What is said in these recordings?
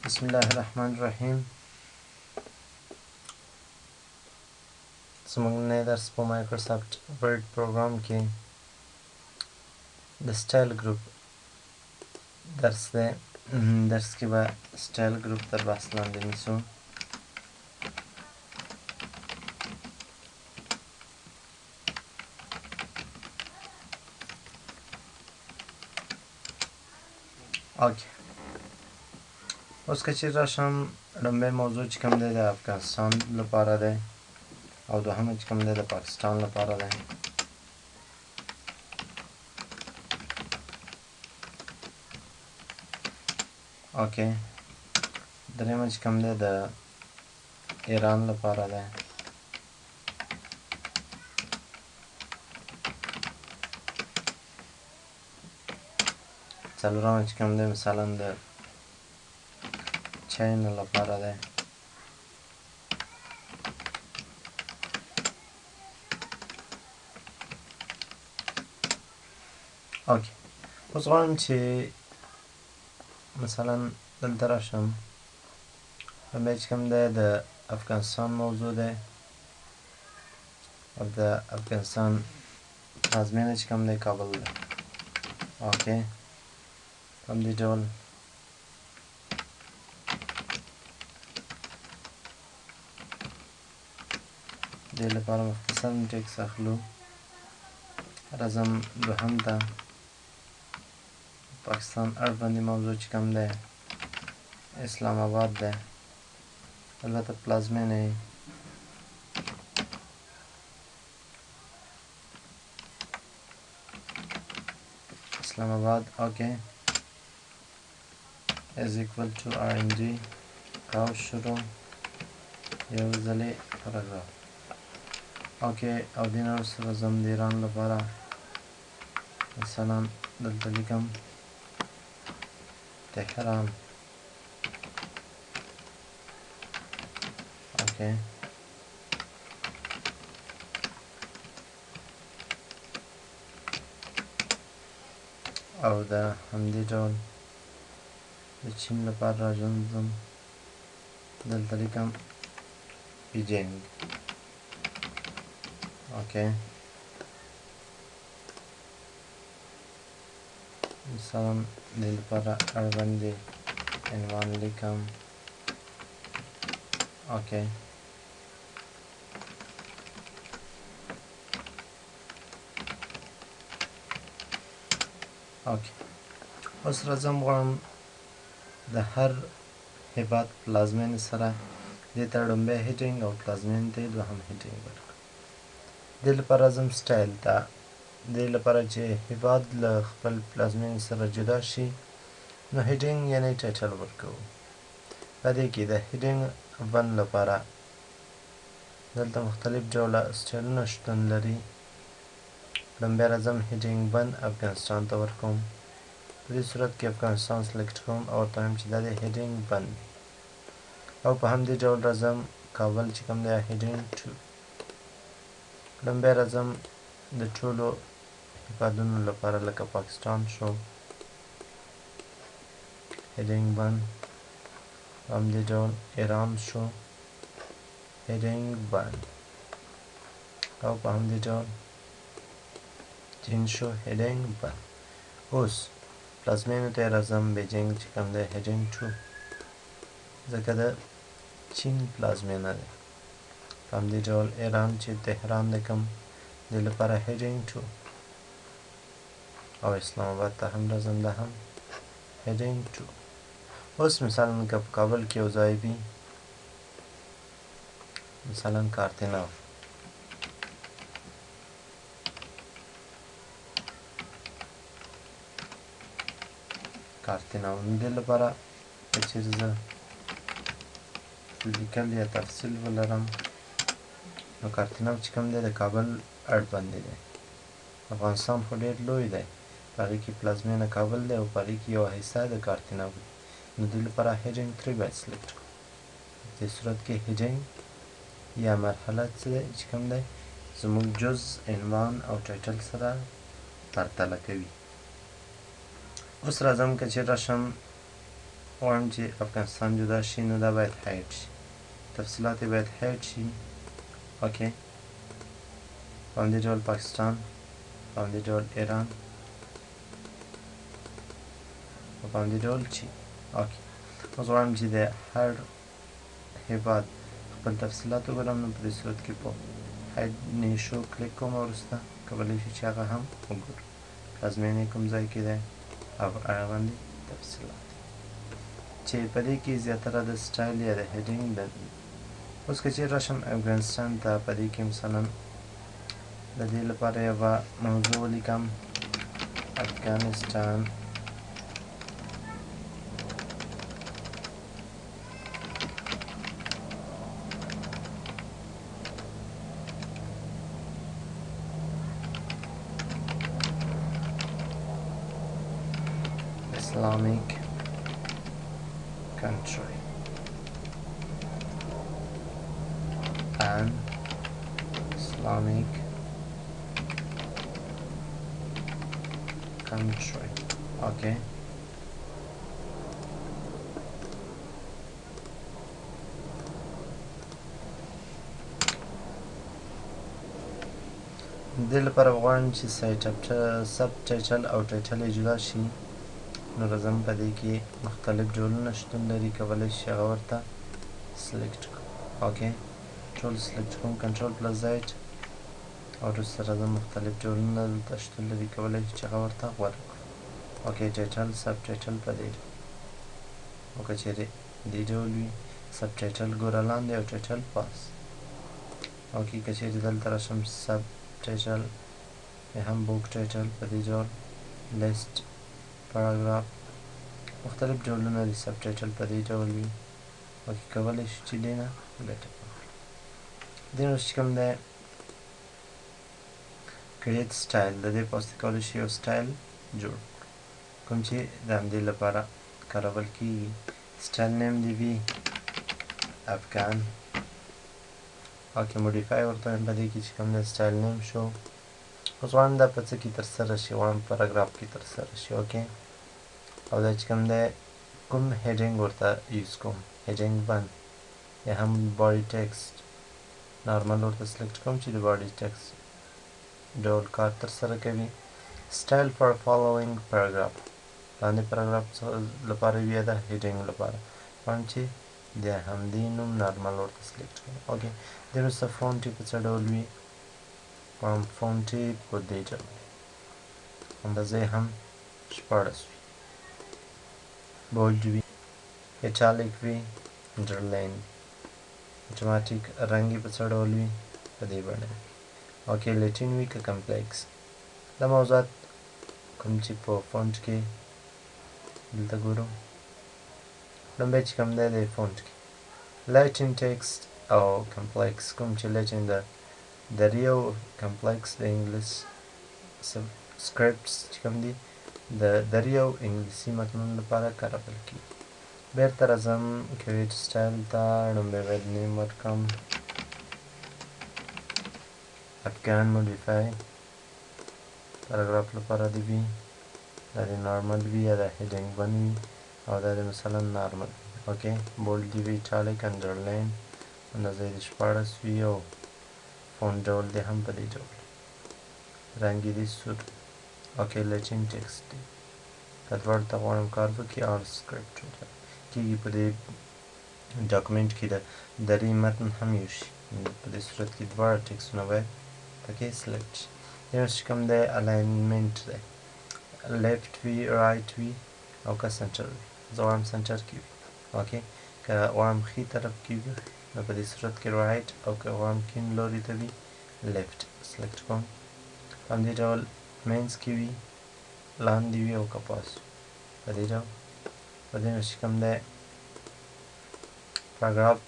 بسم الله الرحمن الرحیم. زموږ نوی درس په مایکروسافټ ورډ پروګرام کې د سټایل ګروپ درس دی. درس کې به سټایل ګروپ تر بحث لاندې نیسو. اوکې، اوس که چیرې راشم، لومړی موضوع چې کوم دی د افغانستان لپاره دی او دوهمه چې کوم دی د پاکستان لپاره دی. اوکې، دریمه چې کوم دی د ایران لپاره دی. څلورمه چې کوم دی مثلا د چاینا لپاره دی. اوکې، اوس غواړم چې مثلا دلته راشم. لومړی چې کوم دی د افغانستان موضوع دی او د افغانستان پلازمینه چې کوم دی کابل دی. اوکې، په همدې ډول دې لپاره مختصر ټکس اخلو. راځم دوهم ته. پاکستان اړوندې موضوع چې کوم دی اسلام آباد دی، البته پلازمینه یې اسلام آباد. اوکې، is equal to RNG او شروع یو ځلې پاراګراف. اوکې، او دې نه وروسته راځم د ایران لپاره. مثلا دلته لیکم تهران. اوکې، او د همدې ډول د چین لپاره راځم، دلته لیکم بیجینګ. اوکې، مثلا دې لپاره اړوندې عنوان لیکم. اوکې، اوکې، اوس راځم غواړم د هر هیواد پلازمینې سره دې ته لومړی هیډینګ او پلازمینې ته یې دوهم هیډینګ ورکړم. دې لپاره راځم سټایل ته. دې لپاره چې هیواد له خپل پلازمینې سره جدا شي نو هیډینګ یعنی ټایټل ورکوو. په دې کې د هیډینګ ون لپاره دلته مختلف ډوله سټایلونه شتون لري. لومړی راځم هیډینګ ون افغانستان ته ورکوم. په دې صورت کې افغانستان سلیکټ کوم او ورته وایم چې دا دی هیډینګ ون. او په همدې ډول راځم کابل چې کوم دی هیډینګ ټو. لومړی راځم د ټولو هیوادونو لپاره لکه پاکستان شو هیډینګ ون. په همدې ډول ایران شو هیډینګ ون. او په همدې ډول چین شو هیډینګ ون. اوس پلازمینو ته راځم بیجینګ چې کوم دی هیډینګ ټو، ځکه د چین پلازمینه دی. په همدې ډول ایران چې تهران لیکم دې لپاره هیډینګ ټو. او اسلام آباد ته هم راځم، دا هم هیډینګ ټو. اوس مثلا که په کابل کې یو ځای وي مثلا کارتیناو، کارتیناو دې لپاره که چیرې زه لیکل یا تفصیل ولرم نو کارتیناو چې کوم دی د کابل اړوندې دی. افغانستان خو ډېر لوی دی، په هغې کې پلازمینه کابل دی او په هغې کې یوه حصه د کارتیناو دی. نو دې لپاره هیډینګ 3 باید سلیکټ کړو. په دې صورت کې هیډینګ یا مرحله څه دی چې کوم دی زموږ جز عنوان او ټایټل سره پرتله کوي. اوس راځم که چیرې راشم غواړم چې افغانستان جدا شي نو دا باید هایډ شي تفصیلات یې باید هایډ شي اوکې په همدې ډول پاکستان په همدې ډول ایران او په همدې ډول چین اوکې اوس غواړم چې د هر هیواد خپل تفصیلات وګورم نو په دې صورت کې په هایډ نیشو کلیک کوم او وروسته کولی شو چې هغه هم وګورو پلازمینې کوم ځای کې دی او هغه باندې تفصیلات چې په دې کې زیاتره د سټایل یا د هیډینګ د اوس که چیرې راشم افغانستان ته په دې کې مثلا د دې لپاره یوه موضوع ولیکم افغانستان Islamic country an Islamic country okay دې لپاره غواړم چې سب ټایټل او ټایټل یې جدا شي نو راځم په دې کې مختلف ډولونه شتون لري کولی شي هغه ورته سلیکټ کړم اوکې ټول سلیکټ کوم کنټرول پلس زیډ او وروسته راځم مختلف ډولونه دلته شتون لري کولی شي چې هغه ورته غوره کړم اوکې ټایټل سب ټایټل په دې ډول او که چیرې دې ډول وي سب ټایټل ګوره لاندې او ټایټل پاس اوکې که چیرې دلته راشم سب ټایټل یا هم بوک ټایټل په دې ډول لیست پاراګراف مختلف ډولونه دي سب ټایټل په دې ډول وي اوکې کولی شو چې دې نه ګټه واخلو دې نه چې کوم دی کریټ سټایل د دې په واسطه کولی شي یو سټایل جوړ کوم چې د همدې لپاره کارول کېږي سټایل نیم دې وي افغان اوکې موډیفای ورته وایم په دې کې چې کوم دی سټایل نیم شو اوس غواړم دا په څه کې ترسره شي غواړم پاراګراف کې ترسره شي اوکې او دا چې کوم دی کوم هیډینګ ورته یوز کوم هیډینګ بند یا هم باډي ټیکسټ نارمل ورته سلیکټ کوم چې د باډي ټیکسټ ډول کار ترسره کوي سټایل فار فالوینګ پاراګراف لاندې پاراګراف لپاره وي یا د هیډینګ لپاره غواړم چې د همدې نوم نارمل ورته سلیکټ کوم اوکې دې وروسته فونټ یې په څه ډول وي غواړم فونټ یې په دې ډول اندازه یې هم 14 وي بولډ وي ایټالیک وي انډرلاین اتوماتیک رنګ یې په څه ډول وي په دې بڼه اوکې لیټین وي که کمپلیکس دا موضوعات کوم چې په فونټ کې دلته ګورو لومبی چې کوم دی د فونټ کې لیټین ټیکسټ او کمپلیکس کوم چې لیټین د دریو کمپلیکس د انګلیس سکرپټس چې کوم دي د دریو انګلیسي متنونو لپاره کارول کېږي بیرته راځم کریټ سټایل ته لومبی باید نیم ورکړم افغان موډیفای پاراګراف لپاره دې وي دا دې نارمل وي یا د هیډینګ ون وي او دا دې مثلا نارمل اوکې بولډ دې وي ایټالیک انډرلاین اندازه یې د 14 وي او فونټ ډول دې هم په دې ډول رنګ یې دې سور اوکې لیټین ټیکسټ دی که دواړو ته غواړم کار وکړي آل سکرپټ کېږي په دې ډاکومنټ کې د دري متن هم یو شي په دې صورت کې دواړه ټیکسټونه باید پکې سلیکټ شي یو چې کوم دی الاینمنټ دی لیفټ وي رایټ وي او که سنټر وي زه غواړم سنټر کې وي اوکې که غواړم ښي طرف کې وي نو په دې صورت کې رایټ او که غواړم کیڼ لوري ته وي لیفټ سلیکټ کوم په همدې ډول منځ کې وي لاندې وي او که پاس وي په دې ډول په دې نه چې کوم دی پاراګراف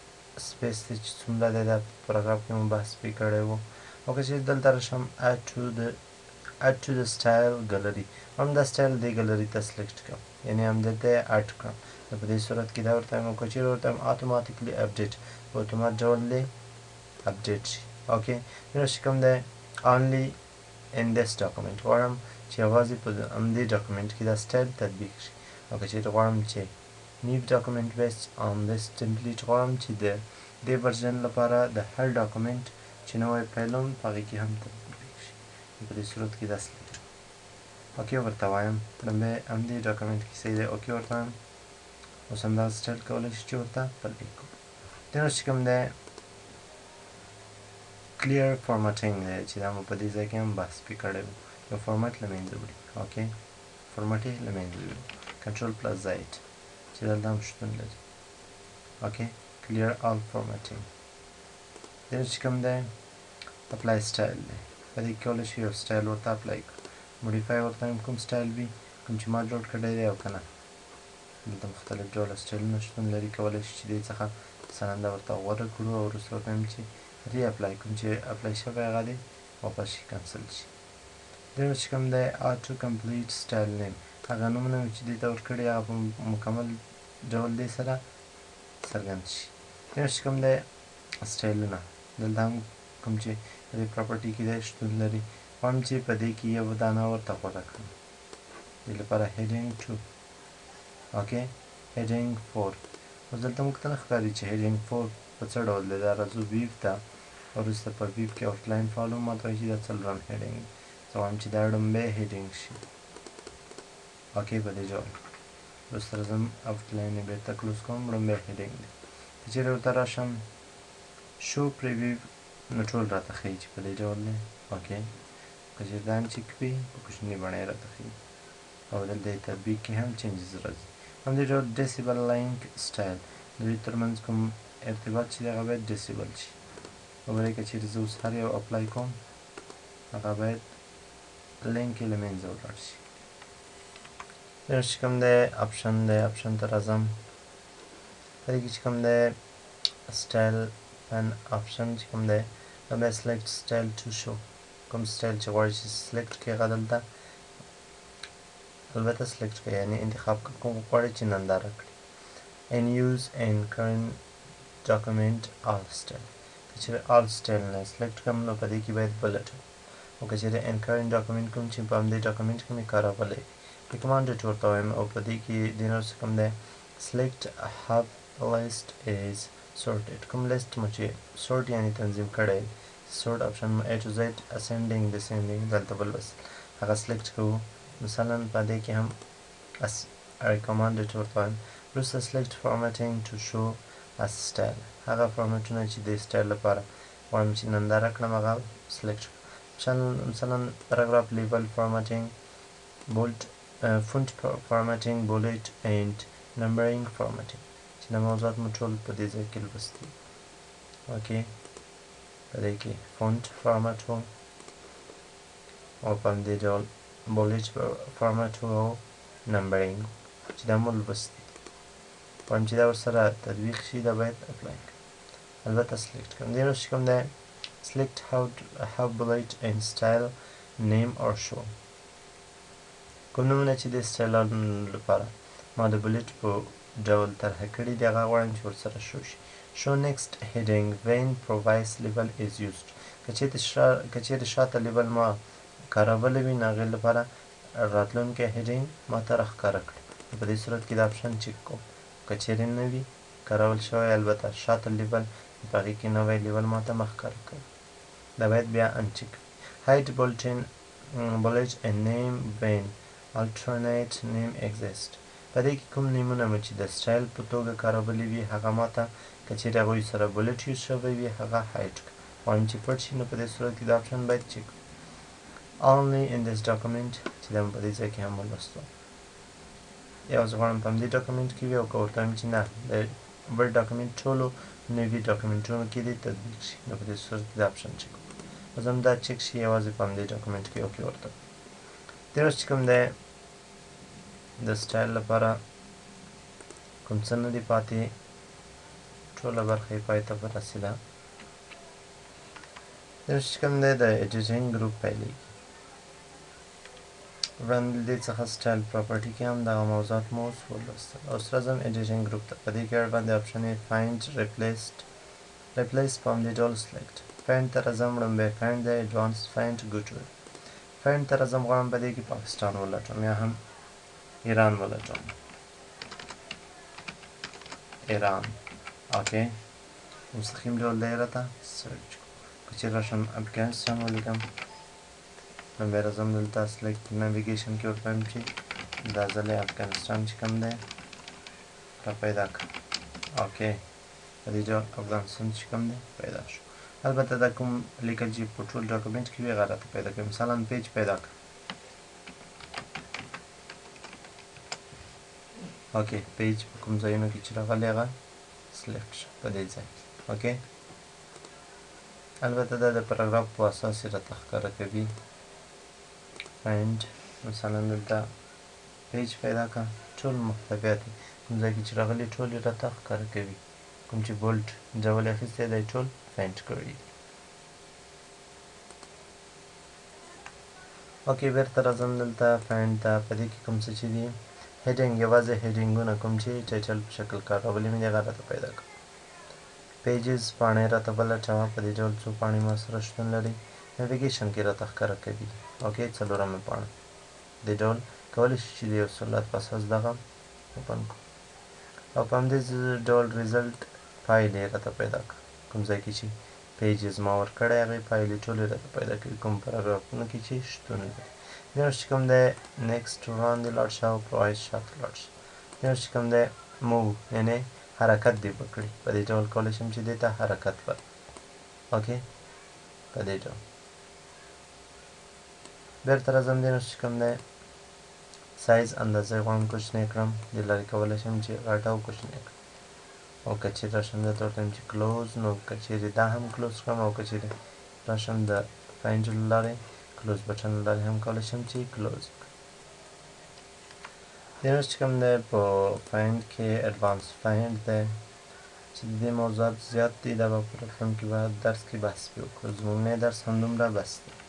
سپیس دی چې څومره دی دا پاراګراف کې مو بحث پرې کړی و او که چیرې دلته راشم add to the style gallery همدا سټایل دې ګالري ته سلیکټ کړم یعنې همدلته یې اډ کړم نو په دې صورت کې دا ورته وایم او که چیرې ورته وایم اتوماتیکلی اپډیټ په اتومات ډول دې اپډیټ شي اوکې نو چې کوم دی only in this document غواړم چې یوازې په همدې ډاکومنټ کې دا سټایل تطبیق شي او که چیرې غواړم چې new document based on this template غواړم چې د دې ورژن لپاره د هر ډاکومنټ چې نوی پیلوم په هغې کې هم تطبیق شي. په دې صورت کې داسې لیکم اوکې ورته وایم. لومبی همدې ډاکومنټ کې صحیح دی اوکې ورته وایم. اوس همدغه سټایل کولی شو چې ورته تطبیق کړو. دې وروسته چې کوم دی کلیر فارمټینګ دی چې دا مو په دې ځای کې هم بحث پرې کړی و. یو فارمټ له منځه وړي. اوکې فارمټ یې له منځه وړي. کنټرول پلس زائد چې دلته هم شتون لري. اوکې کلیر آل فارمټینګ. دې چې کوم دی اپلای سټایل دی. په دې کې کولی شو یو سټایل ورته اپلای کړو. موډیفای ورته هم کوم سټایل وي کوم چې ما جوړ کړی دی او که نه دلته مختلف ډوله سټایلونه شتون لري. کولی شو چې دې څخه مثلا دا ورته غوره کړو او وروسته ورته وایم چې ری اپلای کوم چې اپلای شوی هغه دی واپس شي کنسل شي. دې چې کوم دی آټو کمپلیټ سټایل نیم هغه نومونه مې چې دې ته ورکړي هغه په مکمل ډول دې سره څرګند شي. دې چې کوم دی سټایلونه دلته هم کوم چې په دې پراپرټي کې دی شتون لري. غواړم چې په دې کې یو دانه ورته غوره کړم. دې لپاره هیډینګ 2 اوکې هیډینګ 4. اوس دلته موږ ته نه ښکاري چې هیډینګ 4 په څه ډول دی. دا راځو ویو ته وروسته په ویو کې آوټلاین فالو ماته وایي چې دا څلورم هیډینګ دی. زه غواړم چې دا لومبی هیډینګ شي. اوکې په دې ډول وروسته راځم آوټلاین یې بېرته کلوز کوم لومبی هیډینګ دی. که چیرې ورته راشم شو پریویو نو ټول راته ښیي چې په دې ډول دی. اوکې که چیرې دا انچیک وي په کوچنۍ بڼه یې راته ښیي او دلته یې تطبیق کې هم چینجز راځي. همدې ډول ډیسیبل لینک سټایل د دوی ترمنځ کوم ارتباط چې دی هغه باید ډیسیبل شي. وګورئ که چیرې زه اوس هر یو اپلای کوم هغه باید لینک یې له منځه ولاړ شي. دې چې کوم دی اپشن دی اپشن ته راځم. په دې کې چې کوم دی سټایل پن اپشن چې کوم دی لومبی سلیکټ سټایل ټو شو کوم سټایل چې غواړئ چې سلیکټ کړئ هغه دلته البته سلیکټ کړئ یعنې انتخاب کړئ کوم غواړئ چې ننداره کړي. and use in current document all style که چیرې all style نه سلیکټ کړم نو په دې کې باید بلټ او که چیرې in current document کوم چې په همدې ډاکومنټ کې مې کارولی recommended ورته وایم او په دې کې دې نه وروسته کوم دی select have list is sorted کوم لیست مو چې سورټ یعنې تنظیم کړی سورټ اپشن مو A to Z ascending descending دلته بل بس هغه سلیکټ کوو. مثلا په دې کې هم recommended ورته وایم. وروسته select formatting to show as style هغه فارمټونه چې د سټایل لپاره غواړم چې ننداره کړم هغه سلیکټ مثلا paragraph label formatting bold font formatting bullet and numbering formatting چې دا موضوعات مو ټول په دې ځای کې لوستي. اوکې په دې کې فونټ فارمټ و او په همدې ډول bullet فارمټ و او نمبرینګ چې دا مو لوستي. غواړم چې دا ورسره تطبیق شي دا باید اپلای کړم البته سلیکټ کړم. دې وروسته کوم دی select how bullet and style name or show کوم نومونه چې د سټایلانو لپاره ما د بلټ په ډول طرحه کړي دي هغه غواړم چې ورسره شو شي. show next heading when previous label is used که چیرې شاته لیبل ما کارولی وي نو هغې لپاره راتلونکی هیډینګ ما ته راښکاره کړي. په دې صورت کې دا اپشن چک کوم. که چیرې نه وي کارول شوی البته شاته لیبل په هغې کې نوی لیبل ما ته مه ښکاره کوي دا باید بیا انچک. hide bullet and name when alternate name exist په دې کې کوم نیمونه مو چې د سټایل په توګه کارولی وي هغه ما ته که چیرې هغوی سره بلټ یوز شوی وي هغه هایډ کړه. غواړم چې پټ شي نو په دې صورت کې دا اپشن باید چک only in this document چې دا مو په دې ځای کې هم ولوستو. یوازې غواړم په همدې ډاکومنټ کې وي او که ورته وایم چې نه د بل ډاکومنټ ټولو نوي ډاکومنټونو کې دې تطبیق شي نو په دې صورت کې دا اپشن چک وکړو. اوس هم دا چک شي یوازې په همدې ډاکومنټ کې اوکې ورته. دې وروسته چې کوم دی د سټایل لپاره کوم څه نه دي پاتې ټوله برخه یې پای ته ورسېده. دې وروسته چې کوم دی د ایډیټینګ ګروپ پیلېږي. وړاندې له دې څخه سټایل پراپرټي کې هم دغه موضوعات مو اوس ولوستل. اوس راځم ایډیټینګ ګروپ ته. په دې کې باندې اپشن یې find replace په همدې ډول select find ته راځم. لومبی find دی advanced find go to find ته راځم. غواړم په دې کې پاکستان ولټوم یا هم ایران ولټوم. ایران. اوکی مستقیم ډول دی راته سرچ که چیرې راشم افغانستان ولیکم نو بیا راځم دلته سلیکټ ناویګیشن کې ورته چې دا ځل افغانستان چې کوم دی را پیدا کړه. اوکی په دې ډول افغانستان چې کوم دی پیدا شو. البته دا کوم لیکل چې په ټول ډاکومنټ کې وي هغه راته پیدا کوي. مثلا پیج پیدا کړه. اوکی پیج په کوم ځایونو کې چې راغلی هغه سلیکټ شو په دې ځای. اوکی البته دا د پاراګراف په اساس یې راته ښکاره کوي. فایند مثلا دلته پیج پیدا کړه ټول محتویات کوم ځای کې چې راغلي ټول یې راته ښکاره کوي. کوم چې بولډ ډول یې اخیستی دی ټول فایند کړي. اوکې بیرته راځم دلته فایند ته. په دې کې کوم څه چې دي هیډینګ یوازې هیډینګونه کوم چې ټایټل په شکل کارولي مې دي هغه راته پیدا کړه. پیجز پاڼې راته پلټوه. په دې ډول څو پاڼې ما سره شتون لري. ناویګیشن کې راته ښکاره کوي. اوکې څلورمه پاڼه دې ډول کولی شو چې د یو سرعت په اساس دغه اوپن کړو او په همدې ډول ریزلټ فایل یې راته پیدا کړه. کوم ځای کې چې پیجز ما ورکړی هغې فایل یې ټولې راته پیدا کوي کوم پاراګرافونو کې چې شتون لري. بیا چې کوم دی نیکسټ وړاندې لاړ شه او پروایز شاته لاړ شه. بیا چې کوم دی موو یعنې حرکت دې وکړي. په دې ډول کولی شم چې دې ته حرکت ورکړم. اوکې په دې ډول بیرته راځم دې نه چې کوم دی سایز اندازه یې غواړم کوچنی کړم. دې لارې کولی شم چې غټ او کوچنی کړم او که چیرې راشم دلته ورته وایم چې کلوز نو که چیرې دا هم کلوز کړم او که چیرې راشم د فایند له لارې کلوز بټن له لارې هم کولی شم چې کلوز کړم. دې نه چې کوم دی په فایند کې اډوانس فایند دی چې د دې موضوعات زیات دي دا به په راتلونکي درس کې بحث پرې وکړو. زموږ نه درس همدومره بس دی.